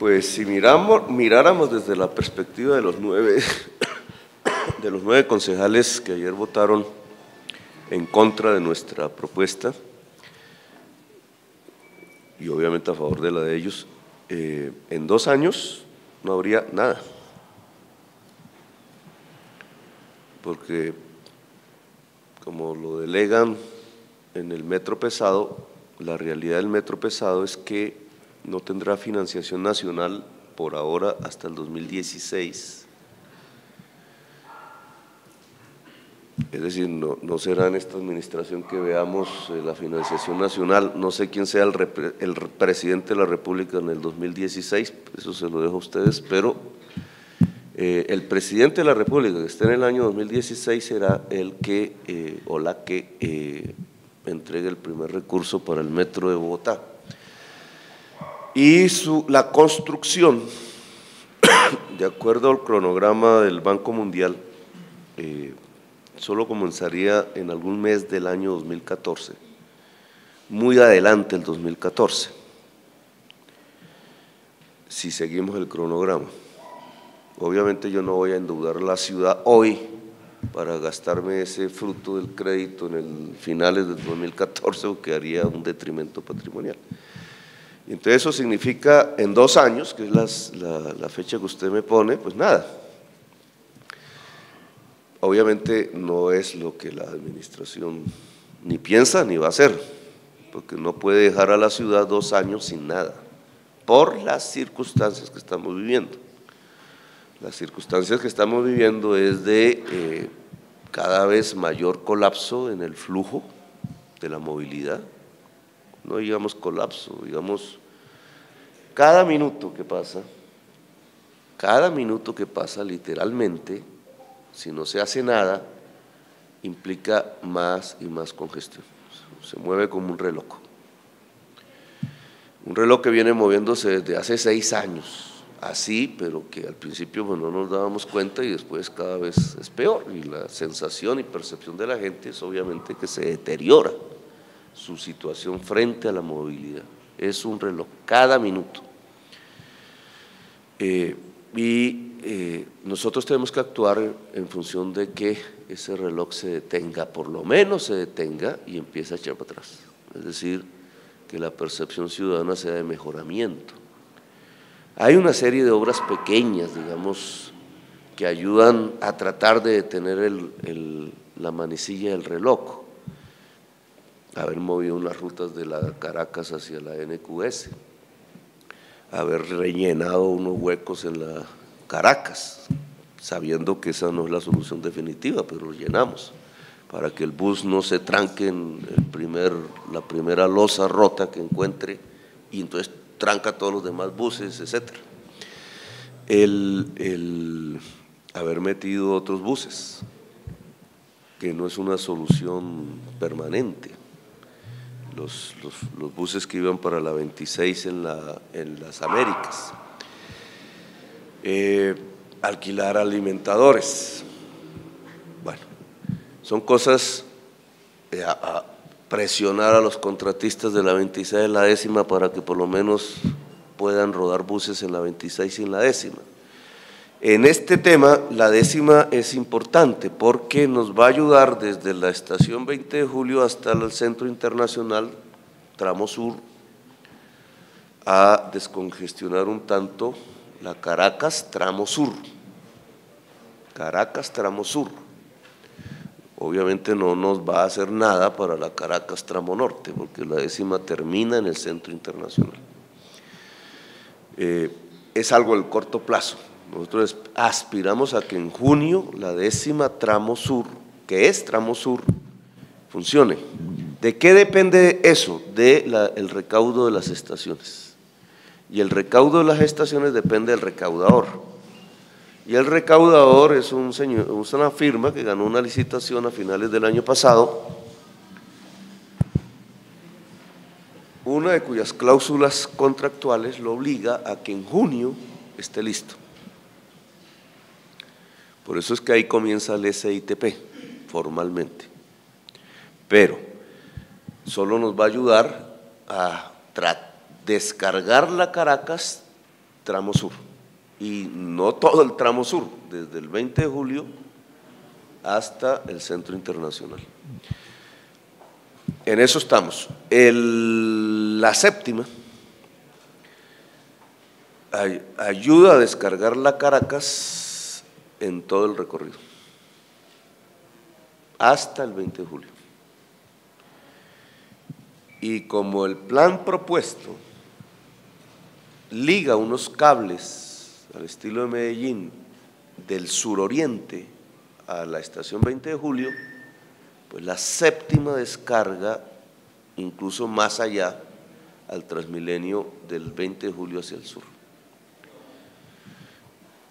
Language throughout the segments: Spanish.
Pues si miráramos desde la perspectiva de los nueve concejales que ayer votaron en contra de nuestra propuesta, y obviamente a favor de la de ellos, en 2 años no habría nada. Porque como lo delegan en el metro pesado, la realidad del metro pesado es que no tendrá financiación nacional por ahora hasta el 2016. Es decir, no será en esta administración que veamos la financiación nacional. No sé quién sea el presidente de la República en el 2016, eso se lo dejo a ustedes, pero el presidente de la República que esté en el año 2016 será el que o la que entregue el primer recurso para el metro de Bogotá. Y la construcción, de acuerdo al cronograma del Banco Mundial, solo comenzaría en algún mes del año 2014, muy adelante el 2014, si seguimos el cronograma. Obviamente yo no voy a endeudar la ciudad hoy para gastarme ese fruto del crédito en el finales del 2014, porque haría un detrimento patrimonial. Entonces eso significa en 2 años, que es la fecha que usted me pone, pues nada. Obviamente no es lo que la administración ni piensa ni va a hacer, porque no puede dejar a la ciudad 2 años sin nada, por las circunstancias que estamos viviendo. Las circunstancias que estamos viviendo es de cada vez mayor colapso en el flujo de la movilidad. No digamos colapso, digamos cada minuto que pasa literalmente, si no se hace nada, implica más y más congestión. Se mueve como un reloj. Un reloj que viene moviéndose desde hace 6 años, así, pero que al principio pues, no nos dábamos cuenta y después cada vez es peor. Y la sensación y percepción de la gente es obviamente que se deteriora su situación frente a la movilidad. Es un reloj, cada minuto. Nosotros tenemos que actuar en función de que ese reloj se detenga, por lo menos se detenga y empiece a echar para atrás. Es decir, que la percepción ciudadana sea de mejoramiento. Hay una serie de obras pequeñas, digamos, que ayudan a tratar de detener la manecilla del reloj. Haber movido unas rutas de la Caracas hacia la NQS, haber rellenado unos huecos en la Caracas, sabiendo que esa no es la solución definitiva, pero lo llenamos, para que el bus no se tranque en la primera losa rota que encuentre y entonces tranca todos los demás buses, etc. El haber metido otros buses, que no es una solución permanente. Los buses que iban para la 26 en las Américas, alquilar alimentadores, bueno, son cosas, a presionar a los contratistas de la 26 y la 10ª para que por lo menos puedan rodar buses en la 26 y en la 10ª. En este tema, la 10ª es importante porque nos va a ayudar desde la estación 20 de julio hasta el Centro Internacional, tramo sur, a descongestionar un tanto la Caracas, tramo sur. Caracas, tramo sur. Obviamente no nos va a hacer nada para la Caracas, tramo norte, porque la 10ª termina en el Centro Internacional. Es algo del corto plazo. Nosotros aspiramos a que en junio la 10ª tramo sur, que es tramo sur, funcione. ¿De qué depende eso? Del recaudo de las estaciones. Y el recaudo de las estaciones depende del recaudador. Y el recaudador es una firma que ganó una licitación a finales del año pasado, una de cuyas cláusulas contractuales lo obliga a que en junio esté listo. Por eso es que ahí comienza el SITP, formalmente. Pero solo nos va a ayudar a descargar la Caracas tramo sur, y no todo el tramo sur, desde el 20 de julio hasta el Centro Internacional. En eso estamos. La séptima ayuda a descargar la Caracas en todo el recorrido, hasta el 20 de julio. Y como el plan propuesto liga unos cables al estilo de Medellín del suroriente a la estación 20 de julio, pues la séptima descarga incluso más allá al Transmilenio del 20 de julio hacia el sur.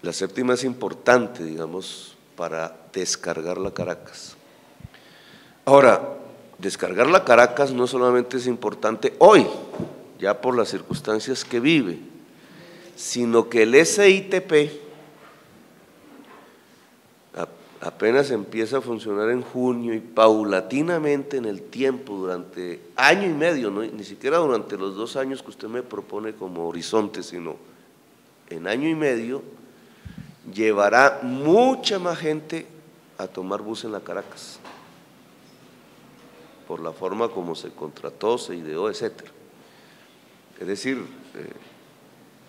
La séptima es importante, digamos, para descargar la Caracas. Ahora, descargar la Caracas no solamente es importante hoy, ya por las circunstancias que vive, sino que el SITP apenas empieza a funcionar en junio y paulatinamente en el tiempo, durante año y medio, ¿no? Ni siquiera durante los 2 años que usted me propone como horizonte, sino en año y medio, llevará mucha más gente a tomar bus en la Caracas, por la forma como se contrató, se ideó, etcétera. Es decir,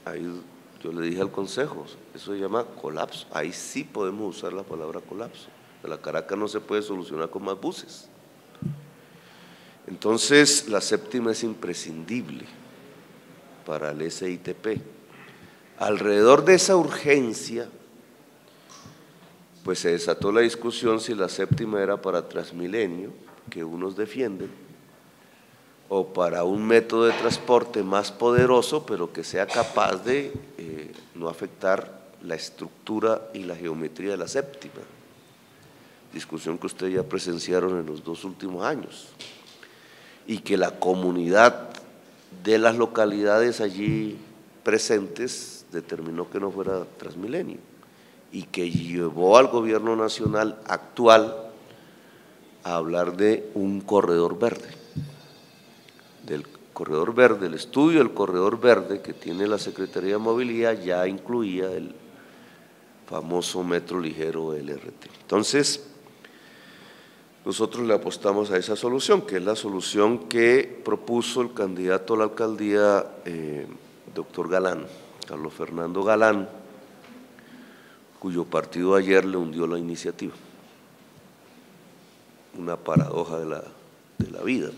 ahí yo le dije al Consejo, eso se llama colapso, ahí sí podemos usar la palabra colapso, la Caracas no se puede solucionar con más buses. Entonces, la séptima es imprescindible para el SITP. Alrededor de esa urgencia, pues se desató la discusión si la séptima era para Transmilenio, que unos defienden, o para un método de transporte más poderoso, pero que sea capaz de no afectar la estructura y la geometría de la séptima. Discusión que ustedes ya presenciaron en los 2 últimos años, y que la comunidad de las localidades allí presentes determinó que no fuera Transmilenio, y que llevó al gobierno nacional actual a hablar de un corredor verde. Del corredor verde, el estudio del corredor verde que tiene la Secretaría de Movilidad ya incluía el famoso metro ligero LRT. Entonces, nosotros le apostamos a esa solución, que es la solución que propuso el candidato a la alcaldía, doctor Galán, Carlos Fernando Galán, cuyo partido ayer le hundió la iniciativa. Una paradoja de la vida,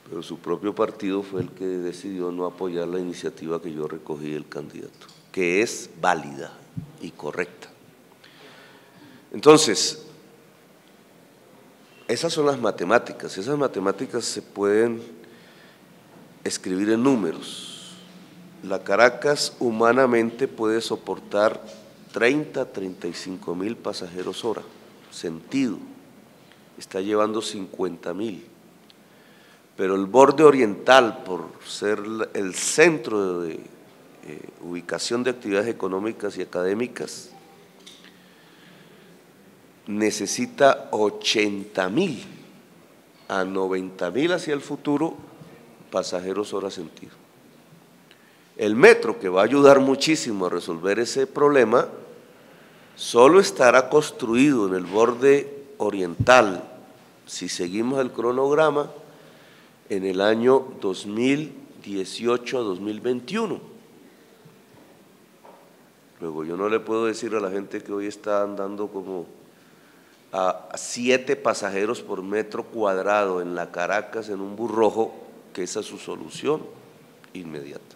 pero su propio partido fue el que decidió no apoyar la iniciativa que yo recogí del candidato, que es válida y correcta. Entonces, esas son las matemáticas. Esas matemáticas se pueden escribir en números. La Caracas humanamente puede soportar 30-35 mil pasajeros hora, sentido, está llevando 50.000, pero el borde oriental, por ser el centro de ubicación de actividades económicas y académicas, necesita 80.000 a 90.000 hacia el futuro pasajeros hora sentido. El metro, que va a ayudar muchísimo a resolver ese problema, solo estará construido en el borde oriental, si seguimos el cronograma, en el año 2018 a 2021. Luego, yo no le puedo decir a la gente que hoy está andando como a 7 pasajeros por metro cuadrado en la Caracas, en un bus rojo, que esa es su solución inmediata.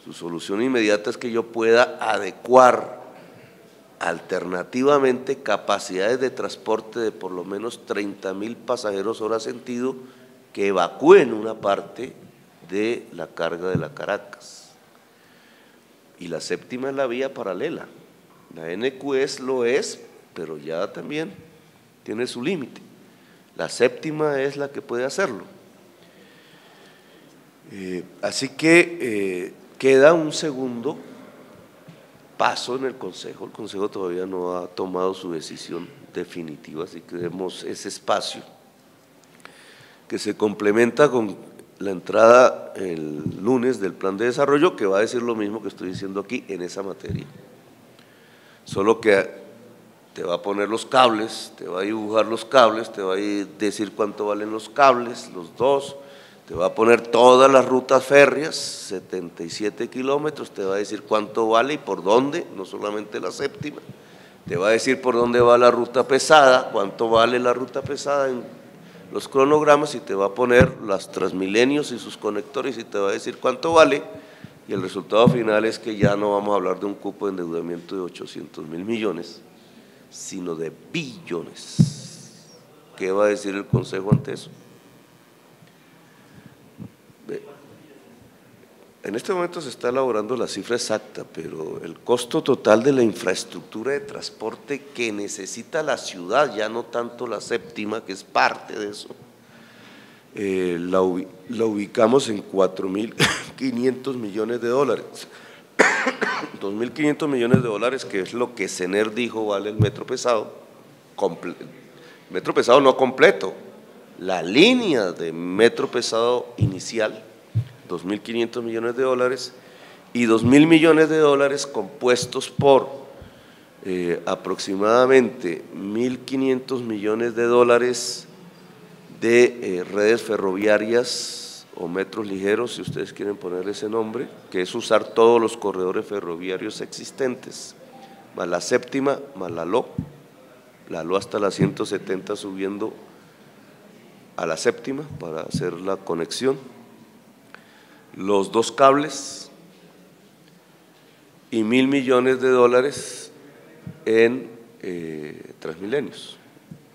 Su solución inmediata es que yo pueda adecuar alternativamente capacidades de transporte de por lo menos 30.000 pasajeros hora sentido que evacúen una parte de la carga de la Caracas. Y la séptima es la vía paralela. La NQS lo es, pero ya también tiene su límite. La séptima es la que puede hacerlo. Así que queda un segundo paso en el Consejo. El Consejo todavía no ha tomado su decisión definitiva, así que demos ese espacio que se complementa con la entrada el lunes del plan de desarrollo, que va a decir lo mismo que estoy diciendo aquí en esa materia. Solo que te va a poner los cables, te va a dibujar los cables, te va a decir cuánto valen los cables, los dos, te va a poner todas las rutas férreas, 77 kilómetros, te va a decir cuánto vale y por dónde, no solamente la séptima, te va a decir por dónde va la ruta pesada, cuánto vale la ruta pesada en los cronogramas, y te va a poner las Transmilenios y sus conectores y te va a decir cuánto vale, y el resultado final es que ya no vamos a hablar de un cupo de endeudamiento de 800.000 millones, sino de billones. ¿Qué va a decir el Consejo ante eso? En este momento se está elaborando la cifra exacta, pero el costo total de la infraestructura de transporte que necesita la ciudad, ya no tanto la séptima, que es parte de eso, la ubicamos en 4.500 millones de dólares. 2.500 millones de dólares, que es lo que CENER dijo vale el metro pesado, metro pesado no completo, la línea de metro pesado inicial, 2.500 millones de dólares, y 2.000 millones de dólares compuestos por aproximadamente 1.500 millones de dólares de redes ferroviarias o metros ligeros, si ustedes quieren ponerle ese nombre, que es usar todos los corredores ferroviarios existentes, más la séptima, más la LO hasta la 170 subiendo a la séptima para hacer la conexión, los dos cables y 1.000 millones de dólares en Transmilenios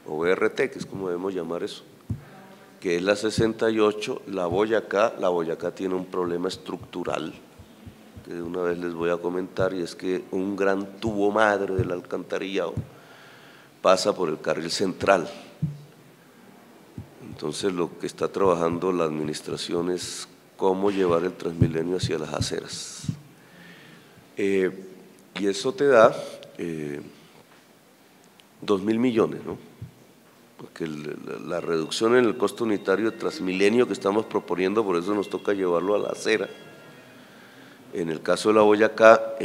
o BRT, que es como debemos llamar eso, que es la 68, la Boyacá tiene un problema estructural, que de una vez les voy a comentar, y es que un gran tubo madre del alcantarillado pasa por el carril central. Entonces lo que está trabajando la administración es cómo llevar el Transmilenio hacia las aceras. Y eso te da 2.000 millones, ¿no? Porque la reducción en el costo unitario de Transmilenio que estamos proponiendo, por eso nos toca llevarlo a la acera. En el caso de la Boyacá,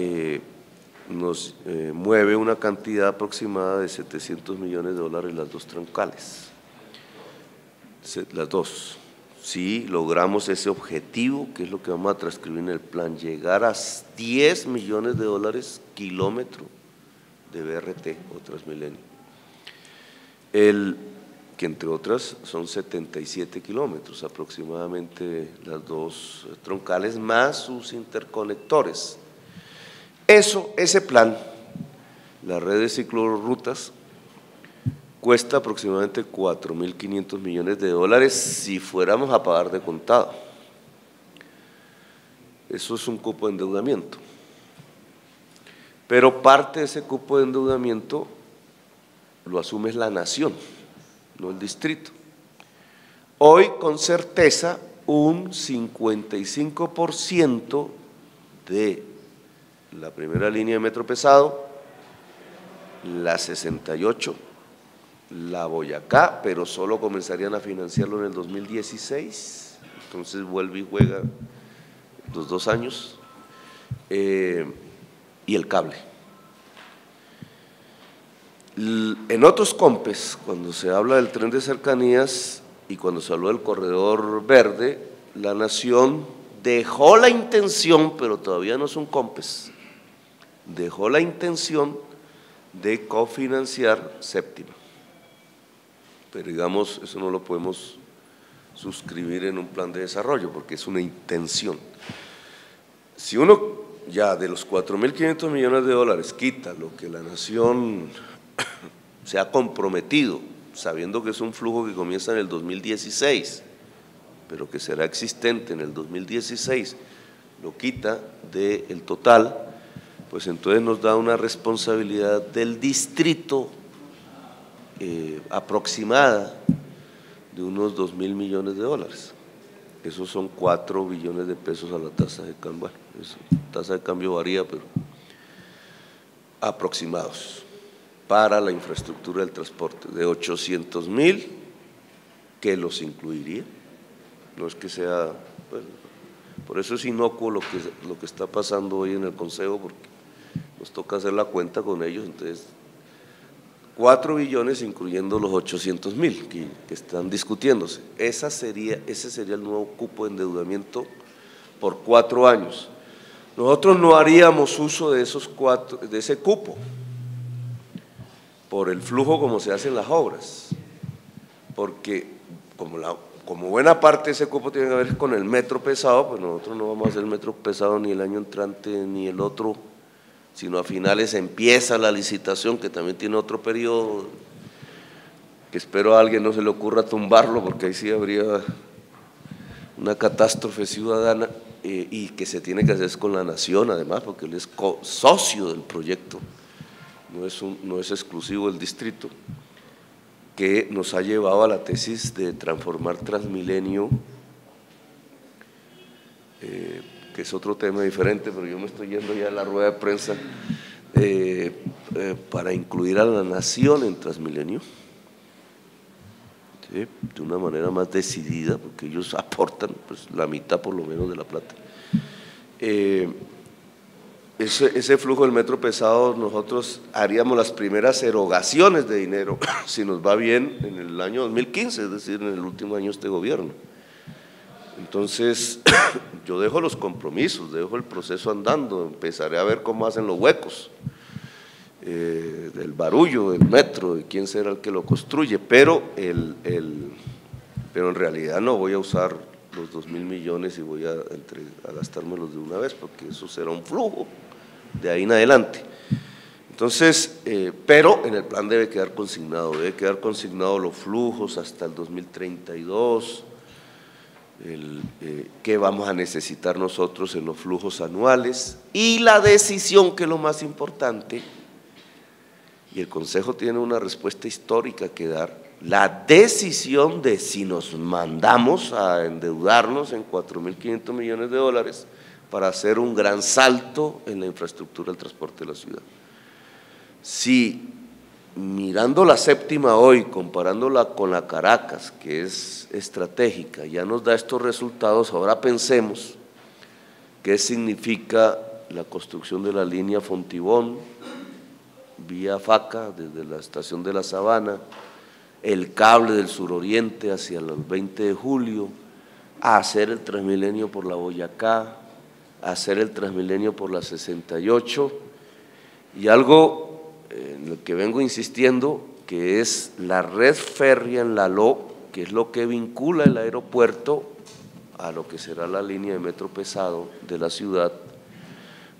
nos mueve una cantidad aproximada de 700 millones de dólares las dos troncales, las dos. Si logramos ese objetivo, que es lo que vamos a transcribir en el plan, llegar a 10 millones de dólares kilómetro de BRT o Transmilenio, que entre otras son 77 kilómetros aproximadamente las dos troncales más sus interconectores. Ese plan, la red de ciclorrutas, cuesta aproximadamente 4.500 millones de dólares si fuéramos a pagar de contado. Eso es un cupo de endeudamiento. Pero parte de ese cupo de endeudamiento lo asume la nación, no el distrito. Hoy, con certeza, un 55% de la primera línea de metro pesado, la 68, la Boyacá, pero solo comenzarían a financiarlo en el 2016, entonces vuelve y juega los 2 años, y el cable. En otros COMPES, cuando se habla del tren de cercanías y cuando se habló del corredor verde, la nación dejó la intención, pero todavía no es un COMPES, dejó la intención de cofinanciar séptima. Pero digamos, eso no lo podemos suscribir en un plan de desarrollo porque es una intención. Si uno ya de los 4.500 millones de dólares quita lo que la nación se ha comprometido, sabiendo que es un flujo que comienza en el 2016, pero que será existente en el 2016, lo quita del total, pues entonces nos da una responsabilidad del distrito aproximada de unos 2.000 millones de dólares. Esos son 4 billones de pesos a la tasa de cambio. Bueno, la tasa de cambio varía, pero aproximados para la infraestructura del transporte, de 800.000 que los incluiría, no es que sea, bueno, por eso es inocuo lo que está pasando hoy en el Consejo, porque nos toca hacer la cuenta con ellos. Entonces 4 billones incluyendo los 800.000 que están discutiéndose. Ese sería el nuevo cupo de endeudamiento por 4 años. Nosotros no haríamos uso de ese cupo por el flujo como se hacen las obras, porque como buena parte de ese cupo tiene que ver con el metro pesado, pues nosotros no vamos a hacer el metro pesado ni el año entrante ni el otro, sino a finales empieza la licitación, que también tiene otro periodo, que espero a alguien no se le ocurra tumbarlo, porque ahí sí habría una catástrofe ciudadana, y que se tiene que hacer con la nación además, porque él es socio del proyecto, no es exclusivo del distrito, que nos ha llevado a la tesis de transformar Transmilenio, que es otro tema diferente, pero yo me estoy yendo ya a la rueda de prensa, para incluir a la nación en Transmilenio, ¿sí?, de una manera más decidida, porque ellos aportan pues, la mitad por lo menos de la plata. Ese flujo del metro pesado nosotros haríamos las primeras erogaciones de dinero, si nos va bien, en el año 2015, es decir, en el último año de este gobierno. Entonces, yo dejo los compromisos, dejo el proceso andando, empezaré a ver cómo hacen los huecos, del barullo, del metro, de quién será el que lo construye, pero en realidad no voy a usar los 2.000 millones y voy a gastármelos de una vez, porque eso será un flujo de ahí en adelante. Entonces, pero en el plan debe quedar consignado los flujos hasta el 2032, qué vamos a necesitar nosotros en los flujos anuales, y la decisión, que es lo más importante, y el Consejo tiene una respuesta histórica que dar, la decisión de si nos mandamos a endeudarnos en 4.500 millones de dólares para hacer un gran salto en la infraestructura del transporte de la ciudad. Si mirando la séptima hoy, comparándola con la Caracas, que es estratégica, ya nos da estos resultados, ahora pensemos qué significa la construcción de la línea Fontibón, vía Faca, desde la estación de La Sabana, el cable del suroriente hacia el 20 de julio, a hacer el Transmilenio por la Boyacá, a hacer el Transmilenio por la 68, y algo en lo que vengo insistiendo, que es la red férrea en Laló, que es lo que vincula el aeropuerto a lo que será la línea de metro pesado de la ciudad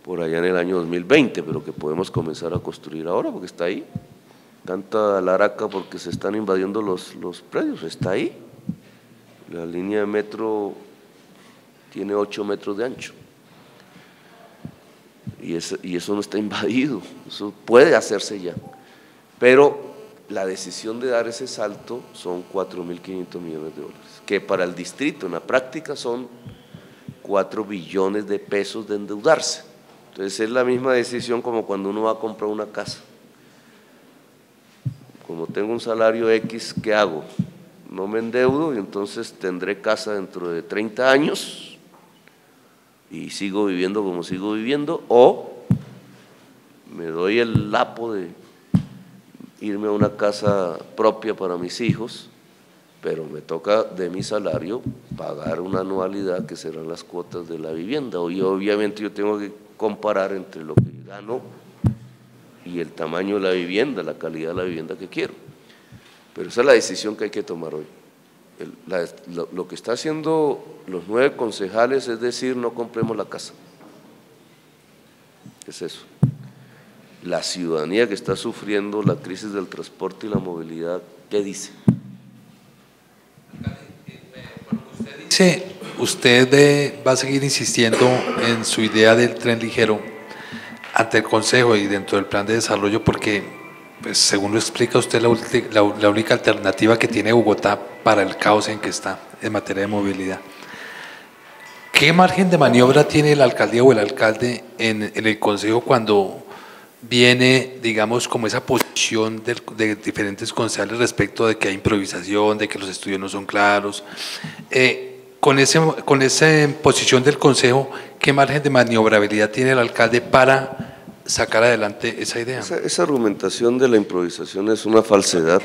por allá en el año 2020, pero que podemos comenzar a construir ahora porque está ahí. Canta Laraca porque se están invadiendo los predios, está ahí. La línea de metro tiene 8 metros de ancho y eso no está invadido, eso puede hacerse ya, pero la decisión de dar ese salto son 4.500 millones de dólares, que para el distrito en la práctica son 4 billones de pesos de endeudarse. Entonces es la misma decisión como cuando uno va a comprar una casa. Como tengo un salario X, ¿qué hago? No me endeudo y entonces tendré casa dentro de 30 años y sigo viviendo como sigo viviendo, o me doy el lapo de irme a una casa propia para mis hijos, pero me toca de mi salario pagar una anualidad que serán las cuotas de la vivienda, y obviamente yo tengo que comparar entre lo que gano y el tamaño de la vivienda, la calidad de la vivienda que quiero. Pero esa es la decisión que hay que tomar hoy. Lo que está haciendo los 9 concejales es decir, no compremos la casa. ¿Qué es eso? La ciudadanía que está sufriendo la crisis del transporte y la movilidad, ¿qué dice? Usted va a seguir insistiendo en su idea del tren ligero ante el Consejo y dentro del plan de desarrollo, porque pues, según lo explica usted, la única alternativa que tiene Bogotá para el caos en que está en materia de movilidad. ¿Qué margen de maniobra tiene la alcaldía o el alcalde en el Consejo cuando viene, digamos, como esa posición de diferentes concejales respecto de que hay improvisación, de que los estudios no son claros? con esa posición del Consejo, ¿qué margen de maniobrabilidad tiene el alcalde para sacar adelante esa idea? Esa argumentación de la improvisación es una falsedad.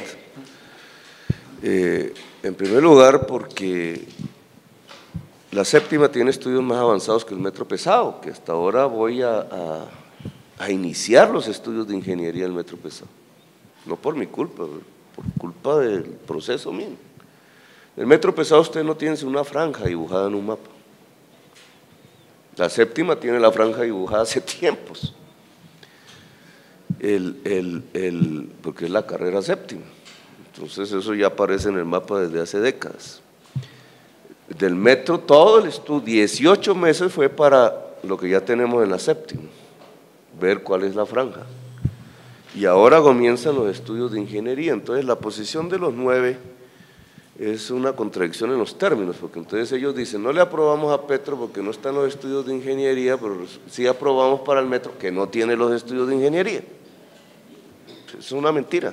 En primer lugar, porque la séptima tiene estudios más avanzados que el metro pesado, que hasta ahora voy a iniciar los estudios de ingeniería del metro pesado. No por mi culpa, por culpa del proceso mismo. El metro pesado usted no tiene una franja dibujada en un mapa. La séptima tiene la franja dibujada hace tiempos, porque es la carrera séptima. Entonces eso ya aparece en el mapa desde hace décadas. Del metro, todo el estudio, 18 meses fue para lo que ya tenemos en la séptima, ver cuál es la franja. Y ahora comienzan los estudios de ingeniería. Entonces la posición de los 9 es una contradicción en los términos, porque entonces ellos dicen, no le aprobamos a Petro porque no están los estudios de ingeniería, pero sí aprobamos para el metro, que no tiene los estudios de ingeniería. Es una mentira.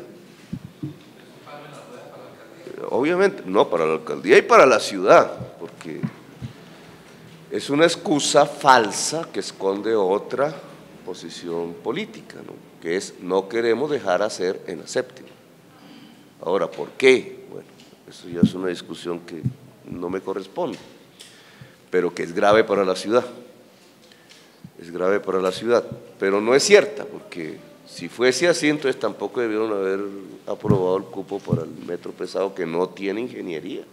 Obviamente, no para la alcaldía y para la ciudad, porque es una excusa falsa que esconde otra posición política, ¿no? Que es no queremos dejar hacer en la séptima. Ahora, ¿por qué? Bueno, eso ya es una discusión que no me corresponde, pero que es grave para la ciudad. Es grave para la ciudad, pero no es cierta, porque si fuese así, entonces tampoco debieron haber aprobado el cupo para el metro pesado, que no tiene ingeniería.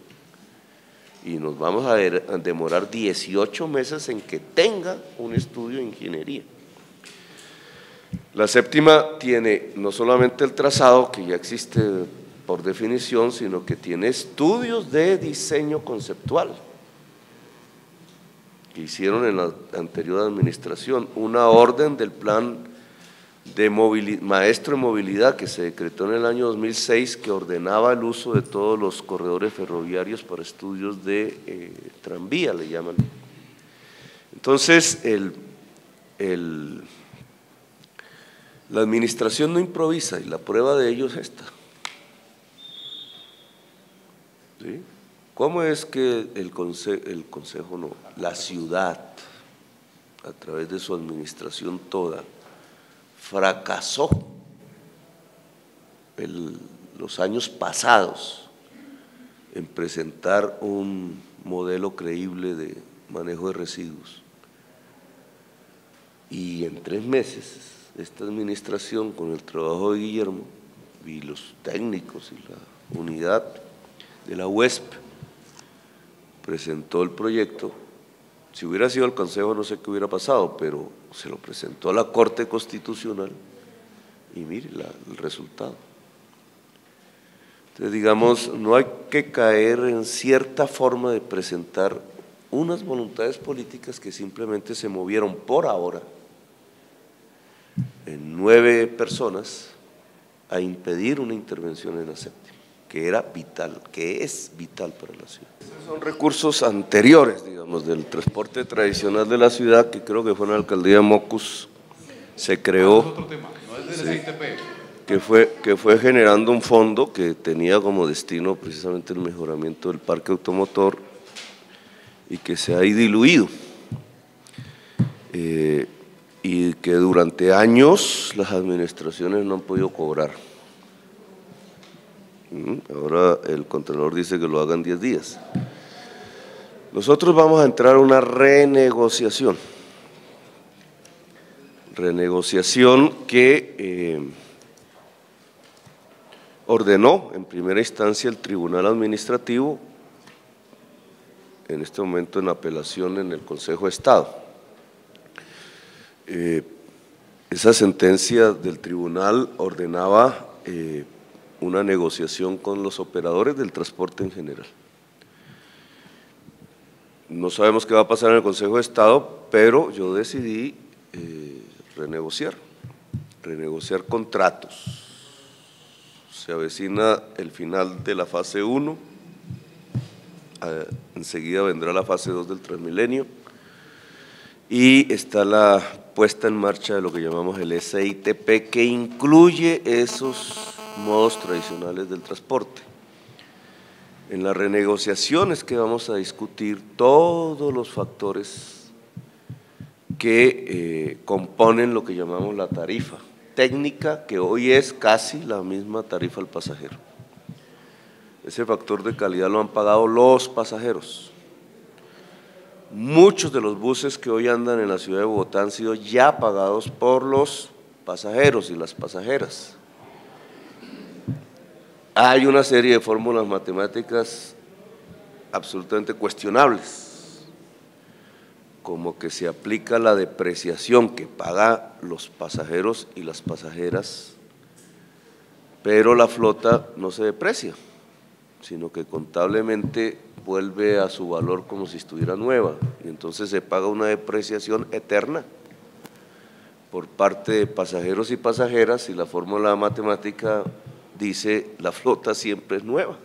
Y nos vamos a demorar 18 meses en que tenga un estudio de ingeniería. La séptima tiene no solamente el trazado, que ya existe por definición, sino que tiene estudios de diseño conceptual que hicieron en la anterior administración, una orden del plan de maestro de movilidad que se decretó en el año 2006, que ordenaba el uso de todos los corredores ferroviarios para estudios de tranvía, le llaman. Entonces, la administración no improvisa, y la prueba de ello es esta. ¿Sí? ¿Cómo es que la ciudad, a través de su administración toda, fracasó los años pasados en presentar un modelo creíble de manejo de residuos? Y en 3 meses, esta administración, con el trabajo de Guillermo y los técnicos y la unidad de la UESP, presentó el proyecto. Si hubiera sido el Consejo, no sé qué hubiera pasado, pero se lo presentó a la Corte Constitucional y mire el resultado. Entonces, digamos, no hay que caer en cierta forma de presentar unas voluntades políticas que simplemente se movieron por ahora en 9 personas a impedir una intervención en la séptima, que era vital, que es vital para la ciudad. Son recursos anteriores, digamos, del transporte tradicional de la ciudad, que creo que fue en la alcaldía de Mocus, se creó, es otro tema, no es del CITP, que fue generando un fondo que tenía como destino precisamente el mejoramiento del parque automotor y que se ha diluido. Y que durante años las administraciones no han podido cobrar. Ahora el Contralor dice que lo hagan 10 días. Nosotros vamos a entrar a una renegociación que ordenó en primera instancia el Tribunal Administrativo, en este momento en apelación en el Consejo de Estado. Esa sentencia del tribunal ordenaba una negociación con los operadores del transporte en general. No sabemos qué va a pasar en el Consejo de Estado, pero yo decidí renegociar contratos. Se avecina el final de la fase 1, enseguida vendrá la fase 2 del Transmilenio, y está la puesta en marcha de lo que llamamos el SITP, que incluye esos modos tradicionales del transporte. En las renegociaciones que vamos a discutir todos los factores que componen lo que llamamos la tarifa técnica, que hoy es casi la misma tarifa al pasajero. Ese factor de calidad lo han pagado los pasajeros. Muchos de los buses que hoy andan en la ciudad de Bogotá han sido ya pagados por los pasajeros y las pasajeras. Hay una serie de fórmulas matemáticas absolutamente cuestionables, como que se aplica la depreciación que pagan los pasajeros y las pasajeras, pero la flota no se deprecia, sino que contablemente vuelve a su valor como si estuviera nueva, y entonces se paga una depreciación eterna por parte de pasajeros y pasajeras, y la fórmula matemática dice la flota siempre es nueva.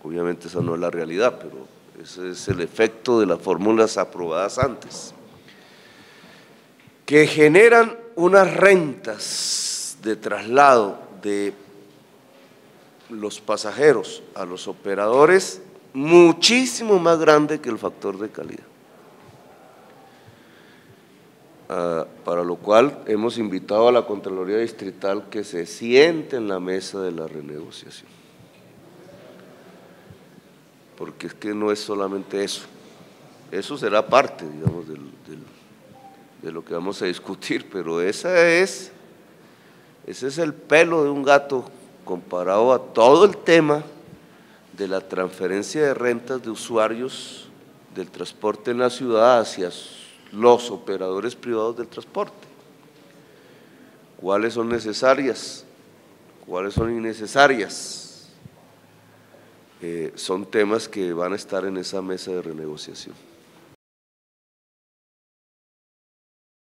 Obviamente esa no es la realidad, pero ese es el efecto de las fórmulas aprobadas antes, que generan unas rentas de traslado de los pasajeros a los operadores muchísimo más grande que el factor de calidad. Para lo cual hemos invitado a la Contraloría Distrital que se siente en la mesa de la renegociación. Porque es que no es solamente eso, eso será parte, digamos, de lo que vamos a discutir, pero ese es el pelo de un gato comparado a todo el tema de la transferencia de rentas de usuarios del transporte en la ciudad hacia los operadores privados del transporte. ¿Cuáles son necesarias? ¿Cuáles son innecesarias? Son temas que van a estar en esa mesa de renegociación.